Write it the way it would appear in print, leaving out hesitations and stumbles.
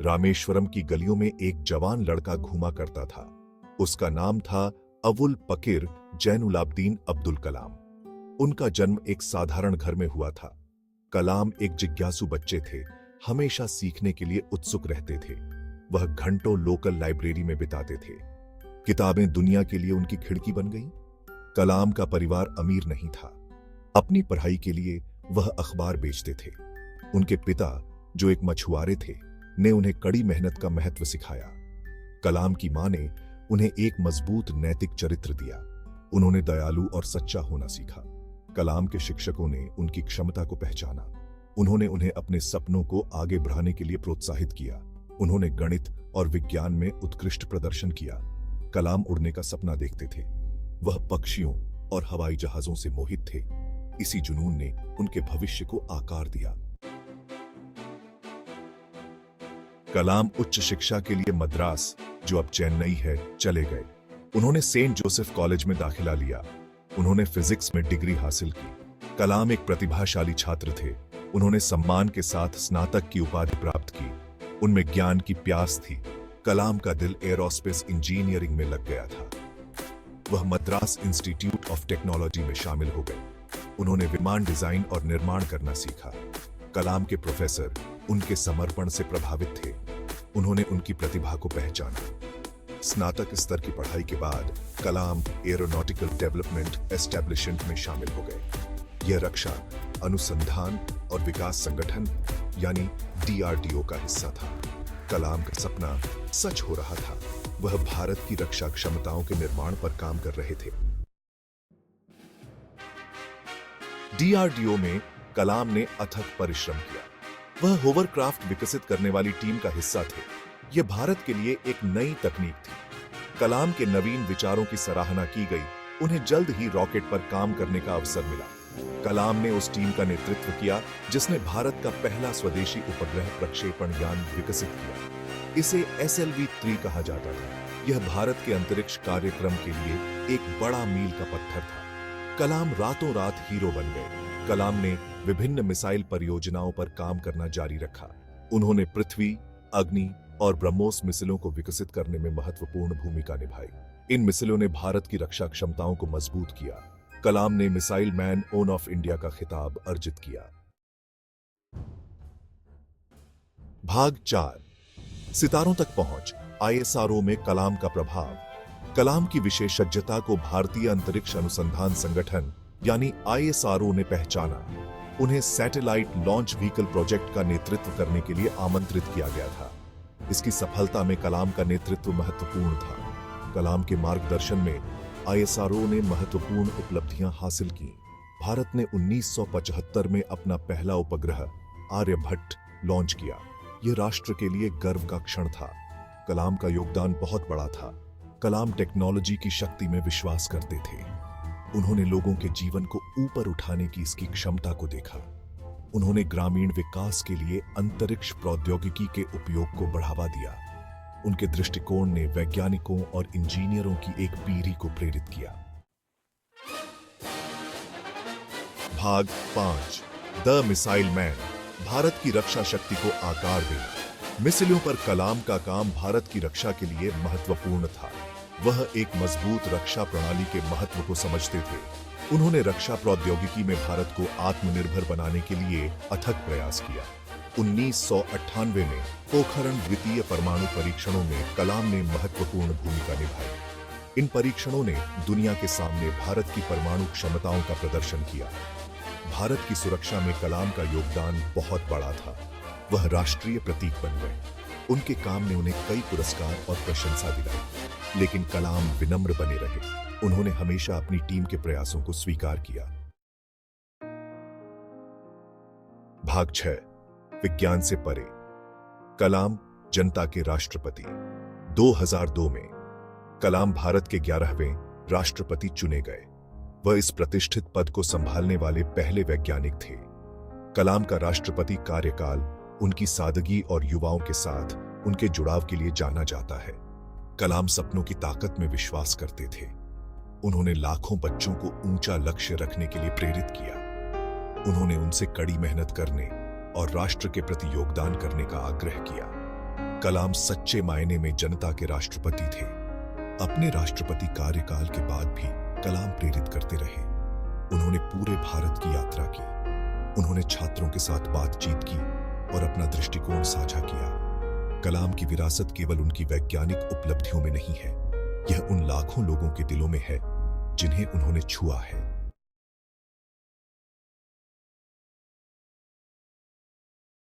रामेश्वरम की गलियों में एक जवान लड़का घूमा करता था। उसका नाम था अवुल पकीर जैनुलाब्दीन अब्दुल कलाम। उनका जन्म एक साधारण घर में हुआ था। कलाम एक जिज्ञासु बच्चे थे, हमेशा सीखने के लिए उत्सुक रहते थे। वह घंटों लोकल लाइब्रेरी में बिताते थे। किताबें दुनिया के लिए उनकी खिड़की बन गईं। कलाम का परिवार अमीर नहीं था। अपनी पढ़ाई के लिए वह अखबार बेचते थे। उनके पिता, जो एक मछुआरे थे, ने उन्हें कड़ी मेहनत का महत्व सिखाया। कलाम की मां ने उन्हें एक मजबूत नैतिक चरित्र दिया। उन्होंने दयालु और सच्चा होना सीखा। कलाम के शिक्षकों ने उनकी क्षमता को पहचाना। उन्होंने उन्हें अपने सपनों को आगे बढ़ाने के लिए प्रोत्साहित किया। उन्होंने गणित और विज्ञान में उत्कृष्ट प्रदर्शन किया। कलाम उड़ने का सपना देखते थे। वह पक्षियों और हवाई जहाजों से मोहित थे। इसी जुनून ने उनके भविष्य को आकार दिया। कलाम उच्च शिक्षा के लिए मद्रास, जो अब चेन्नई है, चले गए। उन्होंने सेंट जोसेफ कॉलेज में दाखिला लिया। उन्होंने फिजिक्स में डिग्री हासिल की। कलाम एक प्रतिभाशाली छात्र थे। उन्होंने सम्मान के साथ स्नातक की उपाधि प्राप्त की। उनमें ज्ञान की प्यास थी। कलाम का दिल एरोस्पेस इंजीनियरिंग में लग गया था। वह मद्रास इंस्टीट्यूट ऑफ टेक्नोलॉजी में शामिल हो गए। उन्होंने विमान डिजाइन और निर्माण करना सीखा। कलाम के प्रोफेसर उनके समर्पण से प्रभावित थे। उन्होंने उनकी प्रतिभा को पहचाना। स्नातक स्तर की पढ़ाई के बाद कलाम एरोनॉटिकल डेवलपमेंट एस्टैब्लिशमेंट में शामिल हो गए। यह रक्षा अनुसंधान और विकास संगठन यानी DRDO का हिस्सा था। कलाम का सपना सच हो रहा था। वह भारत की रक्षा क्षमताओं के निर्माण पर काम कर रहे थे। DRDO में कलाम ने अथक परिश्रम किया। वह होवरक्राफ्ट विकसित करने वाली टीम का हिस्सा थे। यह भारत के लिए एक नई तकनीक थी। कलाम के नवीन विचारों की सराहना की गई। उन्हें जल्द ही रॉकेट पर काम करने का अवसर मिला। कलाम ने उस टीम का नेतृत्व किया जिसने भारत का पहला स्वदेशी उपग्रह प्रक्षेपण यान विकसित किया। इसे SLV-3 कहा जाता था। यह भारत के अंतरिक्ष कार्यक्रम के लिए एक बड़ा मील का पत्थर था। कलाम रातों रात हीरो बन गए। कलाम ने विभिन्न मिसाइल परियोजनाओं पर काम करना जारी रखा। उन्होंने पृथ्वी, अग्नि और ब्रह्मोस मिसाइलों को विकसित करने में महत्वपूर्ण भूमिका निभाई। इन मिसाइलों ने भारत की रक्षा क्षमताओं को मजबूत किया। कलाम ने मिसाइल मैन ऑफ इंडिया का खिताब अर्जित किया। भाग 4, सितारों तक पहुंच। ISRO में कलाम का प्रभाव। कलाम की विशेषज्ञता को भारतीय अंतरिक्ष अनुसंधान संगठन यानी ISRO ने पहचाना। उन्हें सैटेलाइट लॉन्च व्हीकल प्रोजेक्ट का नेतृत्व करने के लिए आमंत्रित किया गया था। इसकी सफलता में कलाम का नेतृत्व महत्वपूर्ण था। कलाम के मार्गदर्शन में ISRO ने महत्वपूर्ण उपलब्धियां हासिल की। भारत ने 1975 में अपना पहला उपग्रह आर्यभट्ट लॉन्च किया। यह राष्ट्र के लिए गर्व का क्षण था। कलाम का योगदान बहुत बड़ा था। कलाम टेक्नोलॉजी की शक्ति में विश्वास करते थे। उन्होंने लोगों के जीवन को ऊपर उठाने की इसकी क्षमता को देखा। उन्होंने ग्रामीण विकास के लिए अंतरिक्ष प्रौद्योगिकी के उपयोग को बढ़ावा दिया। उनके दृष्टिकोण ने वैज्ञानिकों और इंजीनियरों की एक पीढ़ी को प्रेरित किया। भाग 5, द मिसाइल मैन, भारत की रक्षा शक्ति को आकार देना। मिसाइलों पर कलाम का काम भारत की रक्षा के लिए महत्वपूर्ण था। वह एक मजबूत रक्षा प्रणाली के महत्व को समझते थे। उन्होंने रक्षा प्रौद्योगिकी में भारत को आत्मनिर्भर बनाने के लिए अथक प्रयास किया। 1998 में पोखरण द्वितीय परमाणु परीक्षणों में कलाम ने महत्वपूर्ण भूमिका निभाई। इन परीक्षणों ने दुनिया के सामने भारत की परमाणु क्षमताओं का प्रदर्शन किया। भारत की सुरक्षा में कलाम का योगदान बहुत बड़ा था। वह राष्ट्रीय प्रतीक बन गए। उनके काम ने उन्हें कई पुरस्कार और प्रशंसा दिलाई। लेकिन कलाम विनम्र बने रहे। उन्होंने हमेशा अपनी टीम के प्रयासों को स्वीकार किया। भाग 6, विज्ञान से परे। कलाम जनता के राष्ट्रपति। 2002 में कलाम भारत के 11वें राष्ट्रपति चुने गए। वह इस प्रतिष्ठित पद को संभालने वाले पहले वैज्ञानिक थे। कलाम का राष्ट्रपति कार्यकाल उनकी सादगी और युवाओं के साथ उनके जुड़ाव के लिए जाना जाता है। कलाम सपनों की ताकत में विश्वास करते थे। उन्होंने लाखों बच्चों को ऊंचा लक्ष्य रखने के लिए प्रेरित किया। उन्होंने उनसे कड़ी मेहनत करने और राष्ट्र के प्रति योगदान करने का आग्रह किया। कलाम सच्चे मायने में जनता के राष्ट्रपति थे। अपने राष्ट्रपति कार्यकाल के बाद भी कलाम प्रेरित करते रहे। उन्होंने पूरे भारत की यात्रा की। उन्होंने छात्रों के साथ बातचीत की और अपना दृष्टिकोण साझा किया। कलाम की विरासत केवल उनकी वैज्ञानिक उपलब्धियों में नहीं है, यह उन लाखों लोगों के दिलों में है जिन्हें उन्होंने छुआ है।